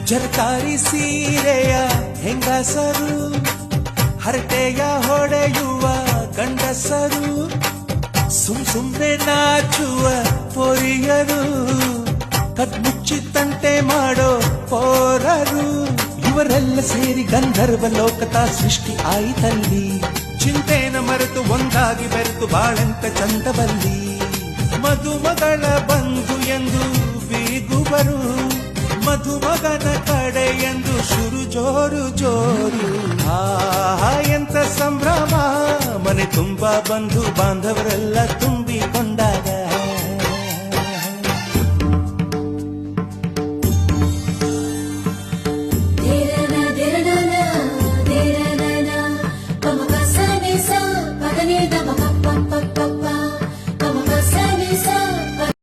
ಜರಕಾರಿ ಸೀರೆಯ ಹೆಂಗಸರು, ಹರಟೆಯ ಹೊಡೆಯುವ ಗಂಡಸರು, ಸುಮ್ನೆ ನಾಚುವ ಪೊರಿಯರು, ಕದ್ಮುಚ್ಚಿ ತಂಟೆ ಮಾಡೋ ಪೋರರು, ಇವರೆಲ್ಲ ಸೇರಿ ಗಂಧರ್ವ ಲೋಕದ ಸೃಷ್ಟಿ ಆಯಿತಲ್ಲಿ. ಚಿಂತೆನ ಮರೆತು ಒಂದಾಗಿ ಬೆರೆತು ಬಾಳೆಂತ ಚಂದವಲ್ಲಿ. ಮದುಮಗಳ ಬಂಧು ಎಂದು ಬೀಗುವರು, ಮಧುಮಗನ ಕಡೆ ಎಂದು ಶುರು ಜೋರು ಜೋರು. ಎಂತ ಸಂಭ್ರಮ, ಮನೆ ತುಂಬ ಬಂಧು ಬಾಂಧವರೆಲ್ಲ ತುಂಬಿಕೊಂಡಾಗ.